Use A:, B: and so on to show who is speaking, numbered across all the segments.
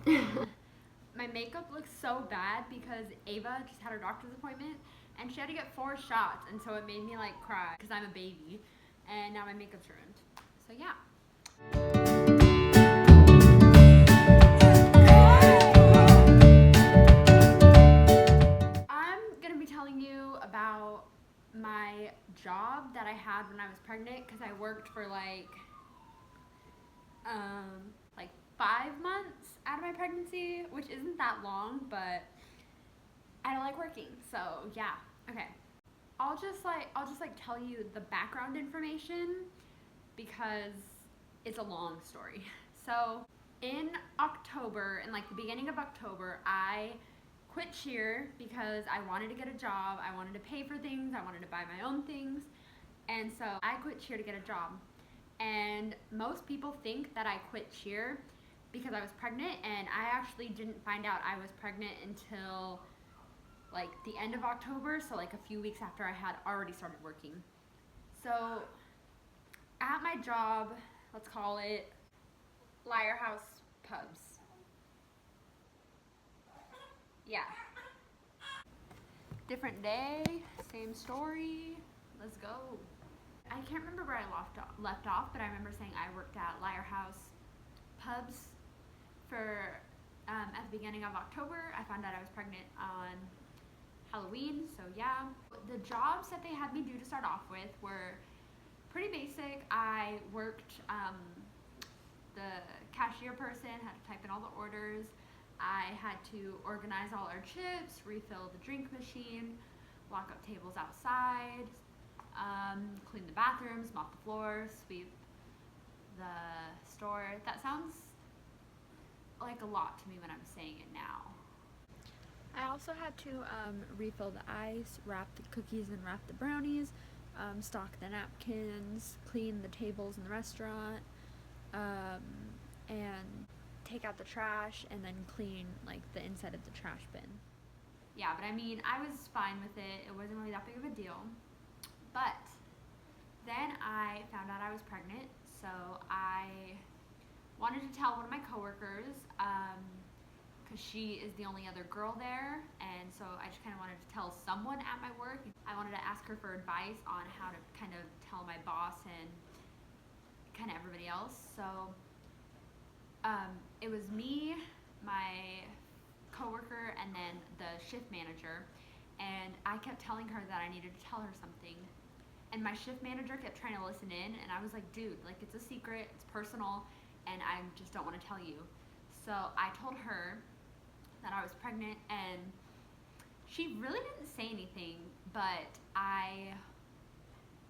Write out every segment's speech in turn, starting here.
A: My makeup looks so bad because Ava just had her doctor's appointment and she had to get 4 shots, and so it made me like cry because I'm a baby and now my makeup's ruined. So yeah. I'm gonna be telling you about my job that I had when I was pregnant because I worked for like 5 months out of my pregnancy, which isn't that long, but I don't like working. So yeah, okay. I'll just tell you the background information because it's a long story. So in October, in like the beginning of October, I quit cheer because I wanted to get a job. I wanted to pay for things. I wanted to buy my own things. And so I quit cheer to get a job. And most people think that I quit cheer because I was pregnant, and I actually didn't find out I was pregnant until like the end of October, so like a few weeks after I had already started working. So at my job, let's call it Liar House Pubs. Yeah. Different day, same story. Let's go. I can't remember where I left off, but I remember saying I worked at Liar House Pubs for at the beginning of October. I found out I was pregnant on Halloween, so yeah. The jobs that they had me do to start off with were pretty basic. I worked the cashier person, had to type in all the orders. I had to organize all our chips, refill the drink machine, lock up tables outside, clean the bathrooms, mop the floor, sweep the store. That sounds like a lot to me when I'm saying it now. I also had to refill the ice, wrap the cookies and wrap the brownies, stock the napkins, clean the tables in the restaurant, and take out the trash, and then clean like the inside of the trash bin. Yeah, but I mean, I was fine with it. It wasn't really that big of a deal. But then I found out I was pregnant, so I wanted to tell one of my coworkers, because she is the only other girl there, and so I just kind of wanted to tell someone at my work. I wanted to ask her for advice on how to kind of tell my boss and kind of everybody else. So it was me, my coworker, and then the shift manager, and I kept telling her that I needed to tell her something. And my shift manager kept trying to listen in, and I was like, dude, like, it's a secret, it's personal, and I just don't want to tell you. So I told her that I was pregnant, and she really didn't say anything, but I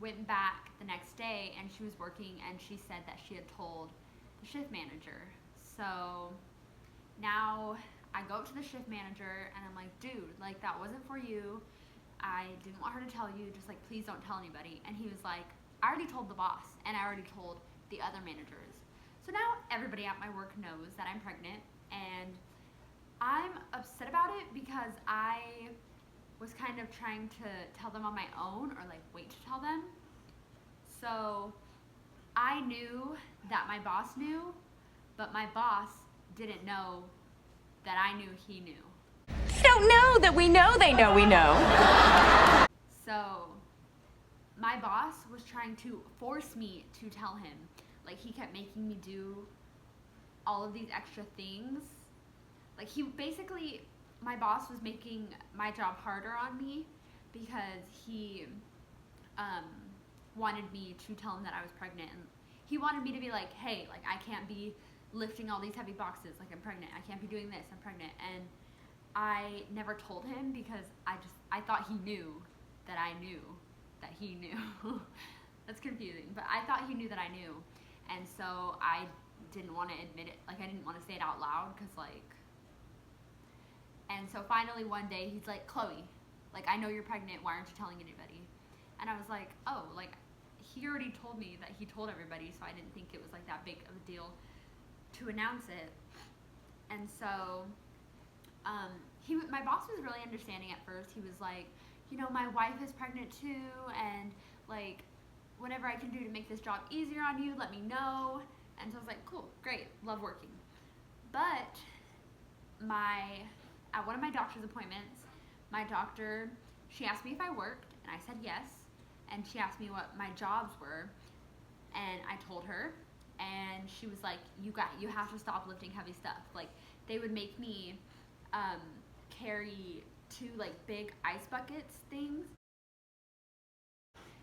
A: went back the next day, and she was working, and she said that she had told the shift manager. So now I go up to the shift manager, and I'm like, dude, like, that wasn't for you. I didn't want her to tell you, just like, please don't tell anybody. And he was like, I already told the boss, and I already told the other managers. So now everybody at my work knows that I'm pregnant, and I'm upset about it because I was kind of trying to tell them on my own, or like wait to tell them. So I knew that my boss knew, but my boss didn't know that I knew he knew.
B: They don't know that we know they know we know.
A: So my boss was trying to force me to tell him. Like, he kept making me do all of these extra things. Like, he basically, my boss was making my job harder on me because he wanted me to tell him that I was pregnant. And he wanted me to be like, hey, like, I can't be lifting all these heavy boxes, like, I'm pregnant. I can't be doing this, I'm pregnant. And I never told him because I thought he knew that I knew that he knew. That's confusing, but I thought he knew that I knew. And so I didn't want to admit it. Like, I didn't want to say it out loud because, like, and so finally one day he's like, Chloe, like, I know you're pregnant. Why aren't you telling anybody? And I was like, oh, like, he already told me that he told everybody, so I didn't think it was like that big of a deal to announce it. And so my boss was really understanding at first. He was like, you know, my wife is pregnant too, and like, whatever I can do to make this job easier on you, let me know. And so I was like, cool, great, love working. But at one of my doctor's appointments, my doctor, she asked me if I worked, and I said yes, and she asked me what my jobs were, and I told her, and she was like, you have to stop lifting heavy stuff. Like, they would make me carry 2 like big ice buckets things,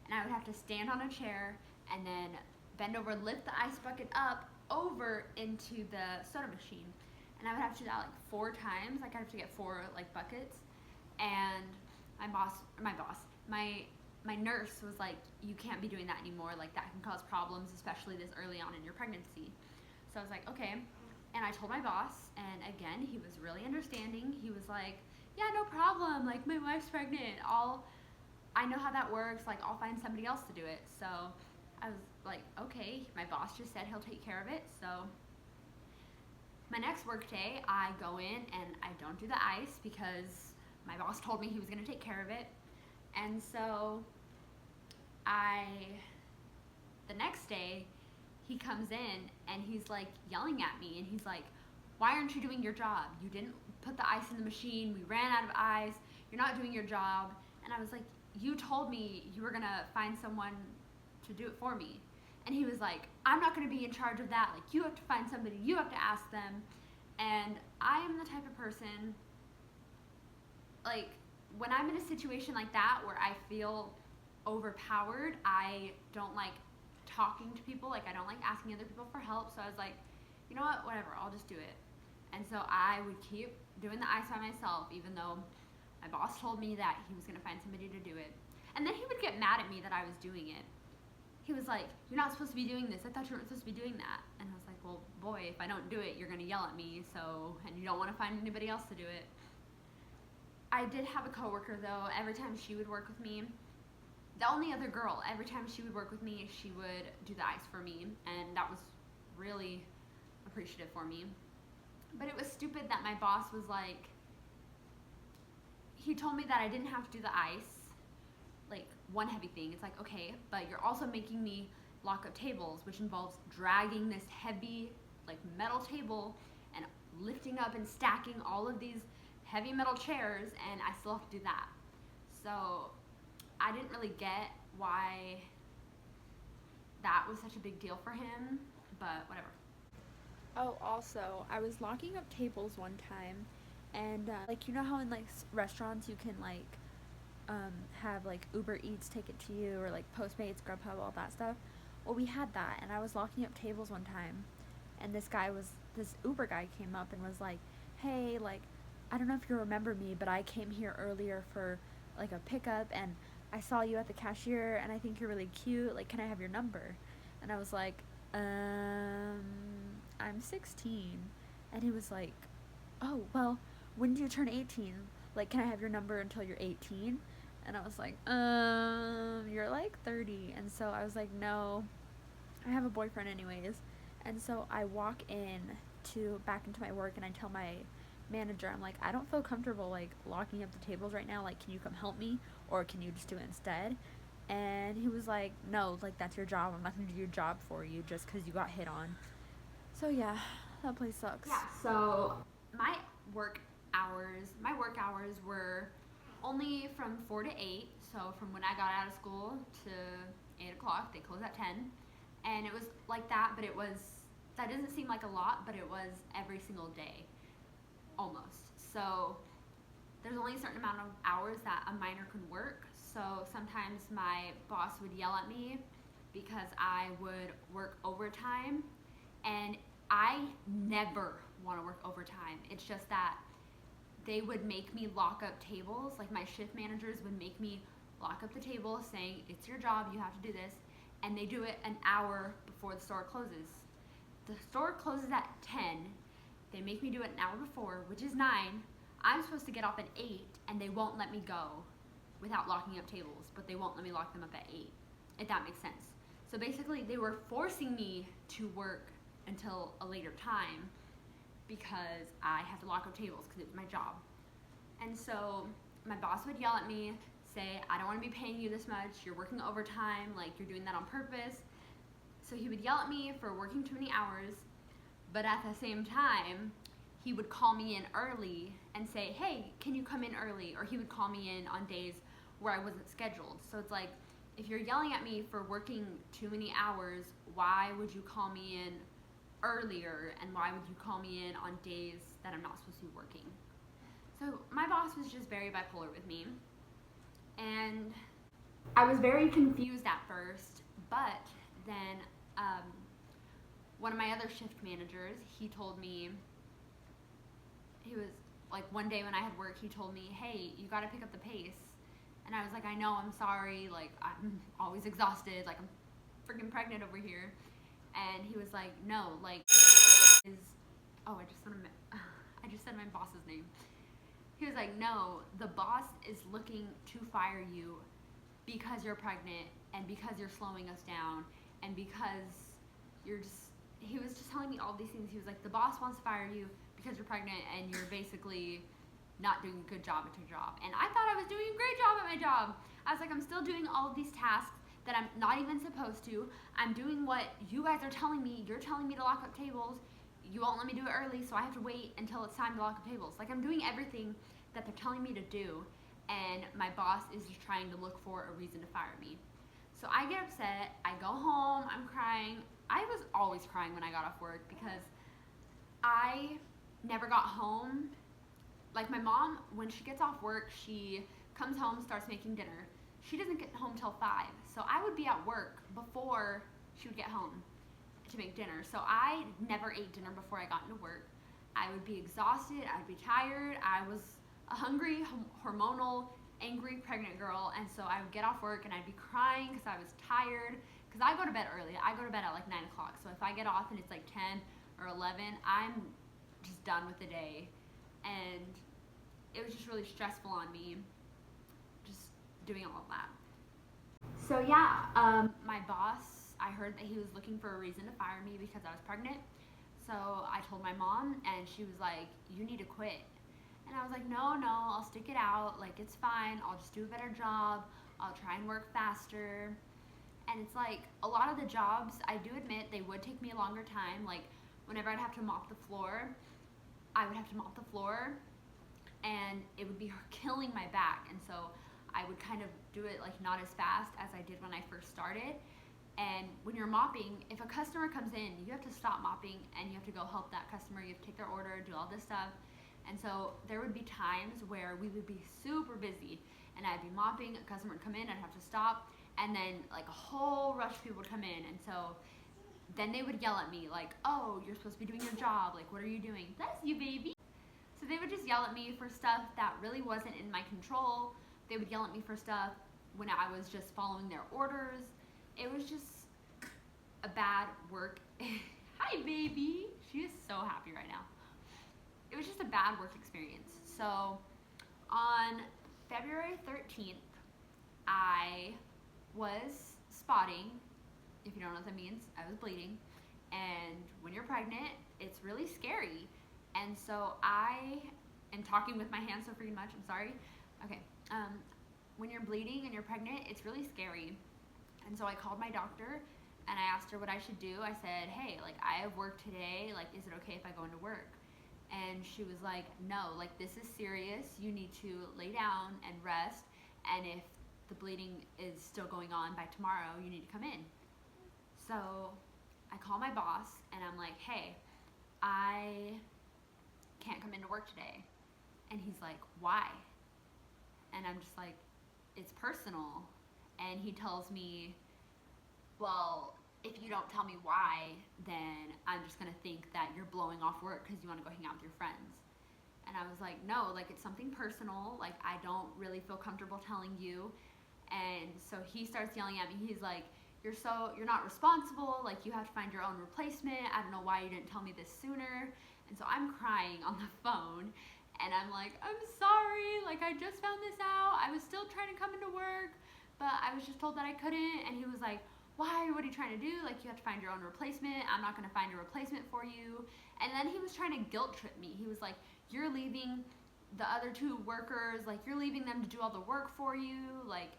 A: and I would have to stand on a chair and then bend over, lift the ice bucket up over into the soda machine, and I would have to do that like 4 times. Like, I'd have to get 4 like buckets, and my nurse was like, you can't be doing that anymore, like that can cause problems, especially this early on in your pregnancy. So I was like, okay. And I told my boss, and again, he was really understanding. He was like, yeah, no problem, like my wife's pregnant, I know how that works, like I'll find somebody else to do it. So I was like, okay, my boss just said he'll take care of it. So my next work day, I go in and I don't do the ice because my boss told me he was gonna take care of it. And so the next day, he comes in and he's like yelling at me, and he's like, why aren't you doing your job? You didn't put the ice in the machine, we ran out of ice, you're not doing your job. And I was like, you told me you were gonna find someone to do it for me. And he was like, I'm not gonna be in charge of that, like you have to find somebody, you have to ask them. And I am the type of person, like, when I'm in a situation like that where I feel overpowered, I don't like talking to people, like I don't like asking other people for help. So I was like, you know what, whatever, I'll just do it. And so I would keep doing the ice by myself, even though my boss told me that he was gonna find somebody to do it. And then he would get mad at me that I was doing it. He was like, you're not supposed to be doing this, I thought you weren't supposed to be doing that. And I was like, well, boy, if I don't do it, you're gonna yell at me, so, and you don't wanna find anybody else to do it. I did have a coworker though, every time she would work with me, the only other girl, every time she would work with me, she would do the ice for me, and that was really appreciative for me. But it was stupid that my boss was like, he told me that I didn't have to do the ice, like one heavy thing. It's like, okay, but you're also making me lock up tables, which involves dragging this heavy like metal table and lifting up and stacking all of these heavy metal chairs, and I still have to do that. So I didn't really get why that was such a big deal for him, but whatever.
C: Oh, also, I was locking up tables one time, and like, you know how in like restaurants you can like have like Uber Eats take it to you, or like Postmates, Grubhub, all that stuff. Well, we had that, and I was locking up tables one time, and this Uber guy came up and was like, hey, like, I don't know if you remember me, but I came here earlier for like a pickup, and I saw you at the cashier, and I think you're really cute, like, can I have your number? And I was like, I'm 16. And he was like, oh, well, when do you turn 18? Like, can I have your number until you're 18? And I was like, you're like 30. And so I was like, no, I have a boyfriend anyways. And so I walk back into my work, and I tell my manager, I'm like, I don't feel comfortable like locking up the tables right now, like, can you come help me, or can you just do it instead? And he was like, no, like, that's your job, I'm not gonna do your job for you just because you got hit on. So yeah, that place sucks.
A: Yeah, so my work hours were only from 4 to 8, so from when I got out of school to 8 o'clock. They closed at 10, and it was like that, but that doesn't seem like a lot, but it was every single day, almost. So there's only a certain amount of hours that a minor can work. So sometimes my boss would yell at me because I would work overtime, and I never want to work overtime. It's just that they would make me lock up tables. Like, my shift managers would make me lock up the table saying, it's your job, you have to do this, and they do it an hour before the store closes. The store closes at 10, they make me do it an hour before, which is 9. I'm supposed to get off at 8, and they won't let me go without locking up tables, but they won't let me lock them up at 8, if that makes sense. So basically, they were forcing me to work until a later time because I had to lock up tables because it was my job. And so my boss would yell at me, say, I don't want to be paying you this much, you're working overtime, like, you're doing that on purpose. So he would yell at me for working too many hours, but at the same time, he would call me in early and say, hey, can you come in early? Or he would call me in on days where I wasn't scheduled. So it's like, if you're yelling at me for working too many hours, why would you call me in earlier? And why would you call me in on days that I'm not supposed to be working? So my boss was just very bipolar with me. And I was very confused at first, but then one of my other shift managers, he told me, he was like, one day when I had work, he told me, hey, you gotta pick up the pace. And I was like, I know, I'm sorry, like, I'm always exhausted, like, I'm freaking pregnant over here. And he was like, no, like, I just said my boss's name. He was like, no, the boss is looking to fire you because you're pregnant and because you're slowing us down and because he was just telling me all these things. He was like, the boss wants to fire you because you're pregnant and you're basically not doing a good job at your job. And I thought I was doing a great job at my job. I was like, I'm still doing all of these tasks that I'm not even supposed to. I'm doing what you guys are telling me. You're telling me to lock up tables. You won't let me do it early, so I have to wait until it's time to lock up tables. Like, I'm doing everything that they're telling me to do, and my boss is just trying to look for a reason to fire me. So I get upset. I go home. I'm crying. I was always crying when I got off work because I never got home. Like, my mom, when she gets off work, she comes home, starts making dinner. She doesn't get home till 5, so I would be at work before she would get home to make dinner. So I never ate dinner before I got into work. I would be exhausted, I'd be tired, I was a hungry, hormonal, angry, pregnant girl, and so I would get off work and I'd be crying because I was tired, because I go to bed early. I go to bed at like 9 o'clock, so if I get off and it's like 10 or 11, I'm just done with the day, and it was just really stressful on me, just doing all of that. So yeah, my boss, I heard that he was looking for a reason to fire me because I was pregnant. So I told my mom, and she was like, you need to quit. And I was like, no, I'll stick it out. Like, it's fine. I'll just do a better job. I'll try and work faster. And it's like, a lot of the jobs, I do admit, they would take me a longer time. Like, whenever I'd have to mop the floor, I would have to mop the floor, and it would be killing my back. And so I would kind of do it like not as fast as I did when I first started. And when you're mopping, if a customer comes in, you have to stop mopping and you have to go help that customer. You have to take their order, do all this stuff. And so there would be times where we would be super busy and I'd be mopping, a customer would come in, I'd have to stop, and then like a whole rush of people would come in. And so then they would yell at me like, oh, you're supposed to be doing your job. Like, what are you doing? Bless you, baby. So they would just yell at me for stuff that really wasn't in my control. They would yell at me for stuff when I was just following their orders. It was just a bad work. Hi, baby. She is so happy right now. It was just a bad work experience. So on February 13th, I was spotting. If you don't know what that means, I was bleeding. And when you're pregnant, it's really scary. And so I am talking with my hands so freaking much. I'm sorry. Okay. When you're bleeding and you're pregnant, it's really scary. And so I called my doctor and I asked her what I should do. I said, hey, like, I have work today. Like, is it okay if I go into work? And she was like, no, like, this is serious. You need to lay down and rest. And if the bleeding is still going on by tomorrow, you need to come in. So I call my boss and I'm like, hey, I can't come into work today. And he's like, why? And I'm just like, it's personal. And he tells me, well, if you don't tell me why, then I'm just gonna think that you're blowing off work because you want to go hang out with your friends. And I was like, no, like, it's something personal. Like, I don't really feel comfortable telling you. And so he starts yelling at me. He's like, you're not responsible. Like, you have to find your own replacement. I don't know why you didn't tell me this sooner. And so I'm crying on the phone. And I'm like, I'm sorry. Like, I just found this out. I was still trying to come into work, but I was just told that I couldn't. And he was like, why? What are you trying to do? Like, you have to find your own replacement. I'm not going to find a replacement for you. And then he was trying to guilt trip me. He was like, you're leaving the other 2 workers. Like, you're leaving them to do all the work for you. Like,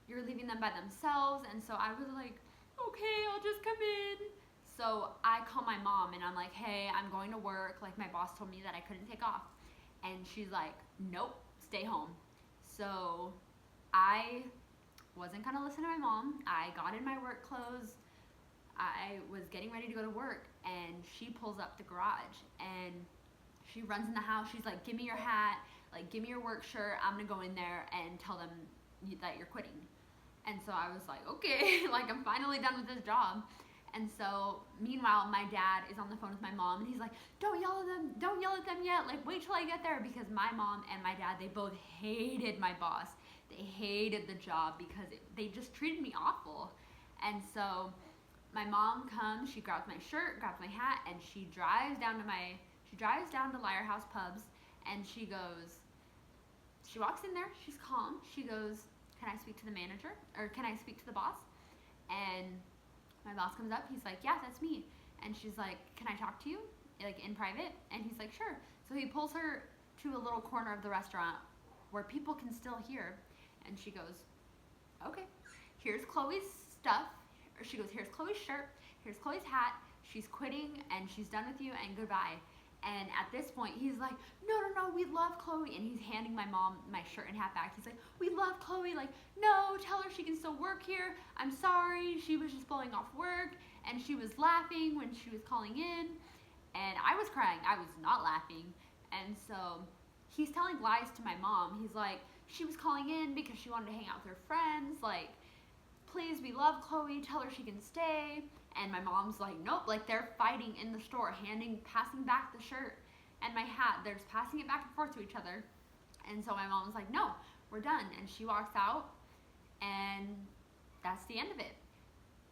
A: you're leaving them by themselves. And so I was like, okay, I'll just come in. So I call my mom and I'm like, hey, I'm going to work. Like, my boss told me that I couldn't take off. And she's like, nope, stay home. So I wasn't going to listen to my mom. I got in my work clothes. I was getting ready to go to work, and she pulls up the garage and she runs in the house. She's like, give me your hat, like, give me your work shirt. I'm going to go in there and tell them that you're quitting. And so I was like, okay, like, I'm finally done with this job. And so, meanwhile, my dad is on the phone with my mom, and he's like, don't yell at them yet, like, wait till I get there, because my mom and my dad, they both hated my boss. They hated the job because they just treated me awful. And so, my mom comes, she grabs my shirt, grabs my hat, and she drives down to Lyre House Pubs, and she walks in there, she's calm, she goes, can I speak to the manager, or can I speak to the boss? And my boss comes up, he's like, yeah, that's me. And she's like, can I talk to you, like, in private? And he's like, sure. So he pulls her to a little corner of the restaurant where people can still hear. And she goes, okay, here's Chloe's stuff. Or she goes, here's Chloe's shirt, here's Chloe's hat. She's quitting and she's done with you, and goodbye. And at this point, he's like, no, we love Chloe. And he's handing my mom my shirt and hat back. He's like, we love Chloe. Like, no, tell her she can still work here. I'm sorry. She was just blowing off work. And she was laughing when she was calling in. And I was crying. I was not laughing. And so he's telling lies to my mom. He's like, she was calling in because she wanted to hang out with her friends. Like, please, we love Chloe. Tell her she can stay. And my mom's like, nope, like, they're fighting in the store, passing back the shirt and my hat. They're just passing it back and forth to each other. And so my mom's like, no, we're done. And she walks out, and that's the end of it.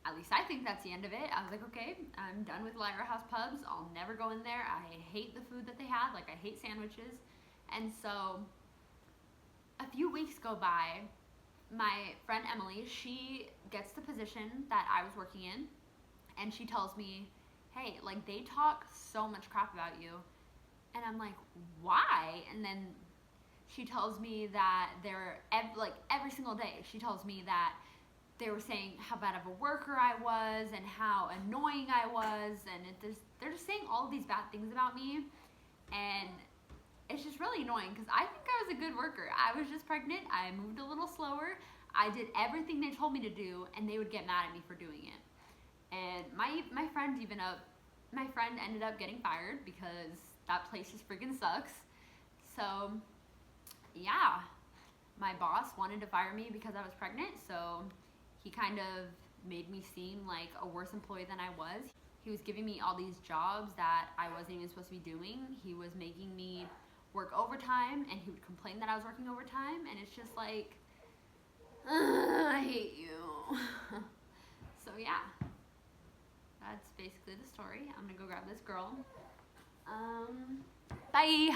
A: At least I think that's the end of it. I was like, okay, I'm done with Lyra House Pubs. I'll never go in there. I hate the food that they had. Like, I hate sandwiches. And so a few weeks go by. My friend Emily, she gets the position that I was working in. And she tells me, hey, like, they talk so much crap about you. And I'm like, why? And then she tells me that every single day, she tells me that they were saying how bad of a worker I was and how annoying I was. And they're just saying all of these bad things about me. And it's just really annoying because I think I was a good worker. I was just pregnant. I moved a little slower. I did everything they told me to do, and they would get mad at me for doing it. And my friend ended up getting fired because that place just freaking sucks. So, yeah, my boss wanted to fire me because I was pregnant, so he kind of made me seem like a worse employee than I was. He was giving me all these jobs that I wasn't even supposed to be doing. He was making me work overtime, and he would complain that I was working overtime, and it's just like, I hate you. So, yeah. That's basically the story. I'm gonna go grab this girl. Bye!